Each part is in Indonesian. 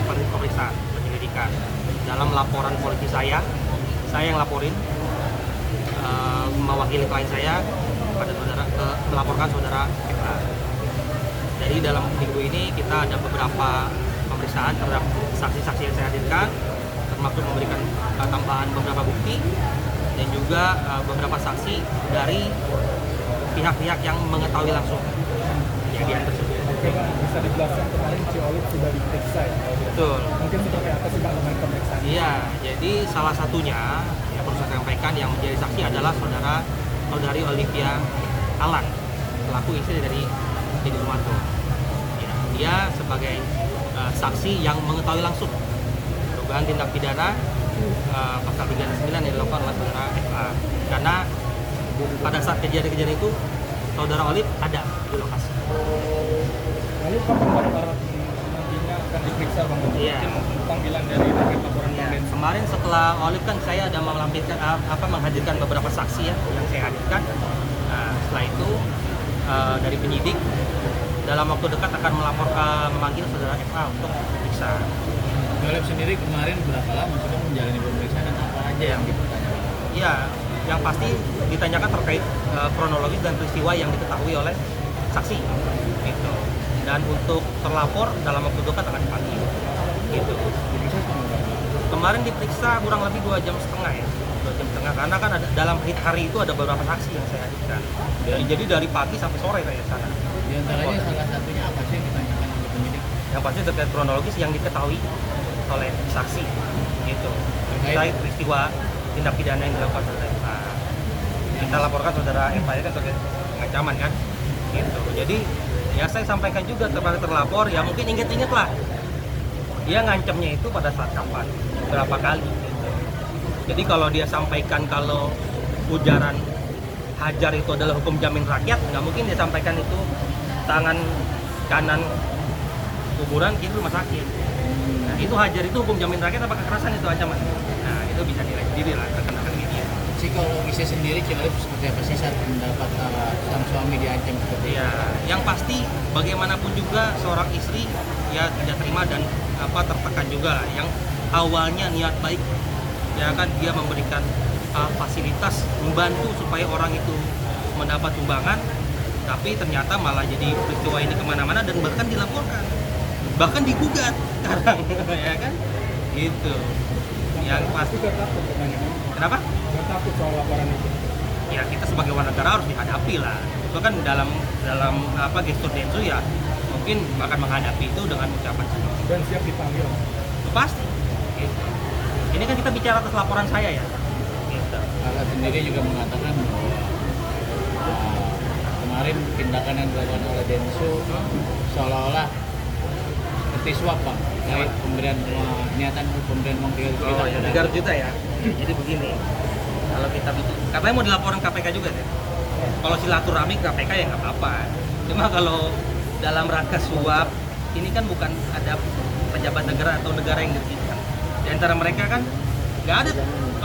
pemeriksaan penyelidikan. Dalam laporan polisi saya yang laporin, mewakili klien saya pada saudara melaporkan saudara FA. Jadi dalam minggu ini kita ada beberapa pemeriksaan terhadap saksi-saksi yang saya hadirkan, termasuk memberikan tambahan beberapa bukti dan juga beberapa saksi dari pihak-pihak yang mengetahui langsung kejadian tersebut. Oke, bisa dijelaskan kemarin Ci Olive sudah diperiksa ya? Betul. Mungkin seperti apa sih Pak kemarin pemeriksaan? Iya, jadi salah satunya yang perlu saya sampaikan yang menjadi saksi adalah saudari Olivia Alan, selaku istri dari Edi Rumanto. Ya, dia sebagai saksi yang mengetahui langsung dugaan tindak pidana pasal 39 yang dilakukan oleh saudara FA. Karena pada saat kejadian itu saudara Olive ada di lokasi. Lalu kapan nantinya akan diperiksa Bang? Iya. Panggilan dari laporan Ya, Bang. kemarin setelah Olive kan saya ada menghadirkan beberapa saksi ya yang saya hadirkan. Nah, setelah itu dari penyidik dalam waktu dekat akan memanggil saudara FA untuk diperiksa. Olive sendiri kemarin berapa lama sudah menjalani pemeriksaan, apa aja yang dipertanyakan? Ya, yang pasti ditanyakan terkait kronologis dan peristiwa yang diketahui oleh saksi. Gitu. Dan untuk terlapor dalam waktu dekat akan dipanggil. Gitu. Kemarin diperiksa kurang lebih 2 jam setengah ya. 2 jam setengah karena kan ada, dalam hari itu ada beberapa saksi yang saya hadirkan. Jadi dari pagi sampai sore saya di sana. Di antaranya salah satunya apa sih yang ditanyakan oleh penyidik? Yang pasti terkait kronologis yang diketahui oleh saksi. Gitu. Terkait peristiwa tindak pidana yang dilakukan oleh FA. Kita laporkan saudara FA kan terkait pengancaman kan. Gitu. Jadi ya saya sampaikan juga kepada terlapor ya mungkin ingat-ingat lah dia ngancamnya itu pada saat kapan, berapa kali gitu. Jadi kalau dia sampaikan kalau ujaran hajar itu adalah hukum jamin rakyat, nggak mungkin dia sampaikan itu tangan kanan kuburan kiri rumah sakit. Nah, itu hajar itu hukum jamin rakyat apa kekerasan itu ancaman? Nah, itu bisa dilihat sendiri lah rekan-rekan media. Psikologisnya sendiri Ci Olive seperti apa sih saat mendapat sang suami diancam seperti itu? Ya, yang pasti bagaimanapun juga seorang istri ya tidak terima dan tertekan juga lah. Yang awalnya niat baik ya kan dia memberikan fasilitas membantu supaya orang itu mendapat sumbangan, tapi ternyata malah jadi peristiwa ini kemana-mana dan bahkan dilaporkan, bahkan digugat sekarang ya kan gitu. Yang pasti Juga takut katanya. kenapa? Nggak takut soal laporan itu. Ya kita sebagai warga negara harus dihadapi lah. Itu kan dalam gestur densu ya mungkin akan menghadapi itu dengan ucapan saja. Dan siap dipanggil. Itu pasti. Gitu. Ini kan kita bicara atas laporan saya ya. Gitu. Kakak sendiri juga mengatakan bahwa kemarin tindakan yang dilakukan oleh Densu seolah-olah seperti suap Bang, terkait pemberian niatan pemberian uang 300 juta. Oh ya 300 juta ya. Jadi begini. Kalau kita bicara, katanya mau dilaporin KPK juga ya. Kalau silaturahmi ke KPK ya nggak apa-apa. Cuma kalau dalam rangka suap, ini kan bukan ada pejabat negara atau negara yang dirugikan. Di antara mereka kan nggak ada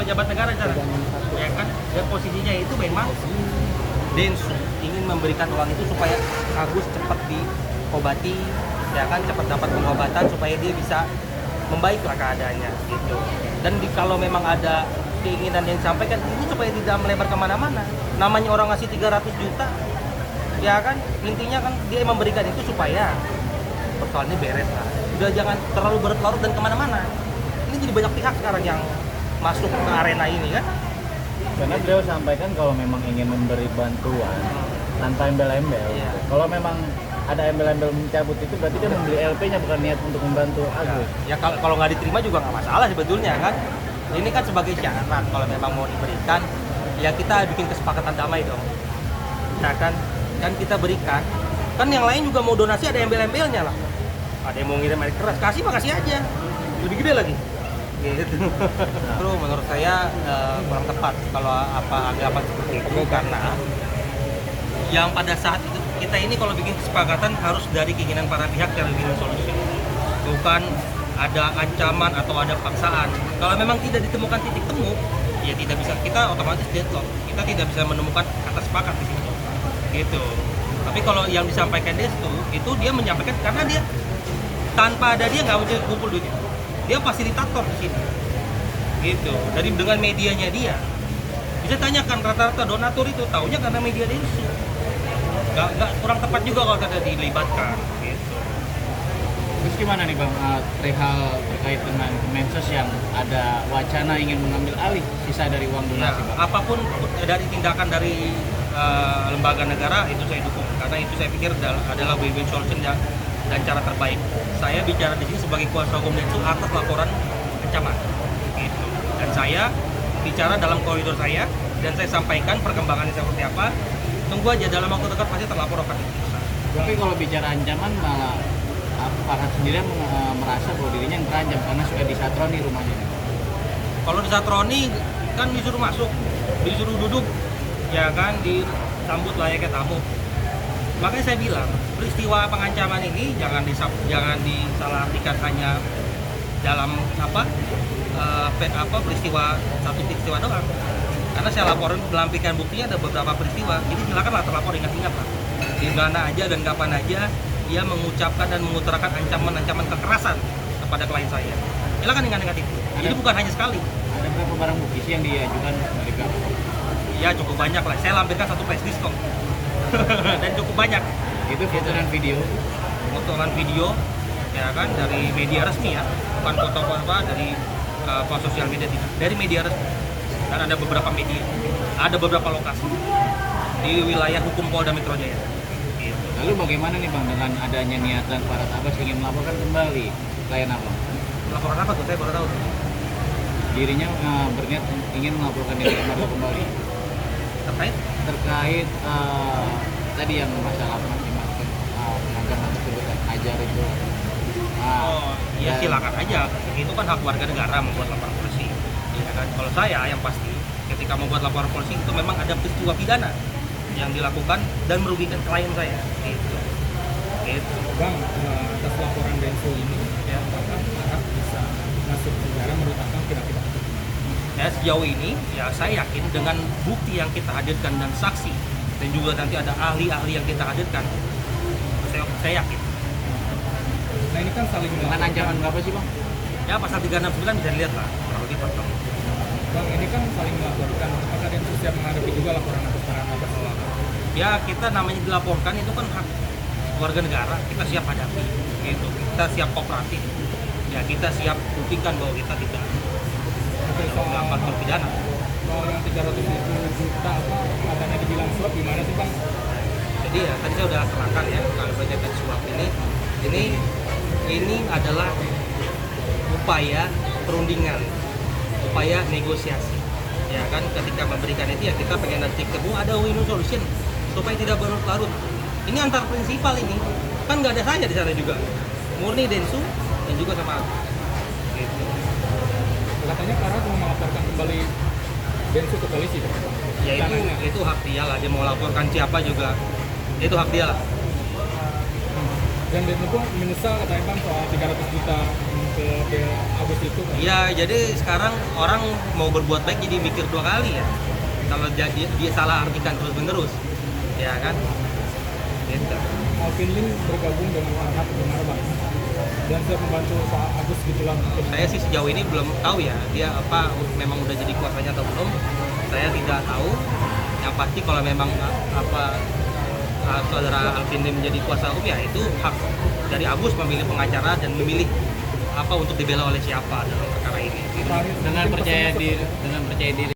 pejabat negara di sana. Ya kan, dan posisinya itu memang Densu ingin memberikan uang itu supaya Agus cepat diobati, ya kan, cepat dapat pengobatan supaya dia bisa membaiklah keadaannya gitu. Dan kalau memang ada keinginan yang disampaikan itu supaya tidak melebar kemana-mana. Namanya orang ngasih 300 juta, ya kan, intinya kan dia memberikan itu supaya persoalannya beres lah. Udah jangan terlalu berlarut dan kemana-mana. Ini jadi banyak pihak sekarang yang masuk ke arena ini kan. Karena beliau sampaikan kalau memang ingin memberi bantuan tanpa embel-embel. Iya. Kalau memang ada embel-embel mencabut itu berarti dia membeli LP-nya bukan niat untuk membantu Agus. Ya kalau nggak diterima juga nggak masalah sebetulnya kan. Ini kan sebagai syarat kalau memang mau diberikan, ya kita bikin kesepakatan damai dong. Nah kan kita berikan. Kan yang lain juga mau donasi ada embel-embelnya lah. Ada yang mau ngirim air keras, kasih makasih aja. Lebih gede lagi. Gitu. Terus menurut saya kurang tepat kalau anggapan seperti itu karena yang pada saat itu kita ini kalau bikin kesepakatan harus dari keinginan para pihak yang bikin solusi, bukan ada ancaman atau ada paksaan. Kalau memang tidak ditemukan titik temu, ya tidak bisa, kita otomatis deadlock. Kita tidak bisa menemukan kata sepakat di situ. Gitu. Tapi kalau yang disampaikan itu dia menyampaikan karena dia tanpa ada dia nggak mungkin kumpul duitnya. Dia fasilitator di sini. Gitu. Dari dengan medianya dia. Bisa tanyakan rata-rata donatur itu taunya karena media Densu. Nggak kurang tepat juga kalau tidak dilibatkan. Gitu. Terus gimana nih Bang, perihal terkait dengan Kemensos yang ada wacana ingin mengambil alih sisa dari uang Ya, donasi Bang? apapun dari tindakan dari lembaga negara itu saya dukung karena itu saya pikir adalah win-win solution dan cara terbaik. Saya bicara di sini sebagai kuasa hukum Densu atas laporan ancaman. Gitu. Dan saya bicara dalam koridor saya dan saya sampaikan perkembangannya seperti apa. Tunggu aja dalam waktu dekat pasti terlapor akan diputuskan. Tapi kalau bicara ancaman malah Farhad sendiri merasa bahwa dirinya yang terancam karena sudah disatroni rumahnya. Kalau disatroni kan disuruh masuk, disuruh duduk, ya kan, disambut layaknya tamu. Makanya saya bilang peristiwa pengancaman ini jangan disalahartikan hanya dalam peristiwa satu peristiwa doang. Karena saya laporin melampikan buktinya ada beberapa peristiwa. Jadi silakanlah terlapor ingat-ingat lah. Di mana aja dan kapan aja dia mengucapkan dan mengutarakan ancaman-ancaman kekerasan kepada klien saya. Silakan ingat-ingat itu. Jadi bukan hanya sekali. Ada berapa barang bukti sih yang diajukan dari pihak? Ya cukup banyak lah. Saya lampirkan satu flash disk kok. Dan cukup banyak. Itu foto dan video. Foto dan video, ya kan, dari media resmi ya, bukan foto dari sosial media, tidak, dari media resmi. Dan ada beberapa media, ada beberapa lokasi di wilayah hukum Polda Metro Jaya. Gitu. Lalu bagaimana nih Bang dengan adanya niatan Farhad Abbas ingin melaporkan kembali klien Abang? Laporan apa tuh? Saya baru tahu. Dirinya berniat ingin melaporkan diri kembali Terkait tadi yang masalah masing-masing pengajaran tersebut ajar itu. Ya silakan aja. Itu kan hak warga negara membuat laporan polisi. Ya kan. Kalau saya yang pasti ketika membuat laporan polisi itu memang ada peristiwa pidana yang dilakukan dan merugikan klien saya. Gitu. Bang, atas laporan Densu ini, ya, apakah Farhad bisa masuk penjara menurut Abang kira-kira? Ya, sejauh ini ya saya yakin dengan bukti yang kita hadirkan dan saksi dan juga nanti ada ahli-ahli yang kita hadirkan, saya yakin. Nah ini kan saling Dengan melaporkan. ancaman berapa sih Bang? Ya pasal 369 bisa dilihat lah kurang lebih pasal. Bang, ini kan saling melaporkan. Apakah Densu siap menghadapi juga laporan atas Farhad Abbas? Ya kita namanya dilaporkan itu kan hak warga negara, kita siap hadapi, gitu. Kita siap kooperatif. Ya kita siap buktikan bahwa kita tidak Oke, melakukan pidana. soal yang 300 juta apa katanya dibilang suap gimana sih Bang? Jadi ya tadi saya sudah terangkan ya kalau berkaitan suap ini adalah upaya perundingan, upaya negosiasi. Ya kan ketika memberikan itu ya kita pengen nanti ketemu ada win-win solution supaya tidak berlarut-larut. Ini antar prinsipal ini kan nggak ada saya di sana juga, murni Densu dan juga sama aku. Gitu. Katanya Farhad mau melaporkan kembali Densu ke polisi Bang. Ya itu hak dia lah, dia mau laporkan siapa juga itu hak dia lah. Dan Densu pun menyesal katanya Bang soal 300 juta ke Agus itu kan? Iya, jadi sekarang orang mau berbuat baik jadi mikir dua kali ya. Kalau dia salah artikan terus-menerus, ya kan? Gitu. Alvin Lim bergabung dengan Farhad gimana Bang? Dan siap membantu Pak Agus gitulah mungkin. Saya sih sejauh ini belum tahu ya, dia memang udah jadi kuasanya atau belum. Saya tidak tahu. Yang pasti kalau memang saudara Alvin Lim menjadi kuasa hukum ya itu hak dari Agus memilih pengacara dan memilih untuk dibela oleh siapa dalam perkara ini. Terakhir, Dengan mungkin percaya pesannya diri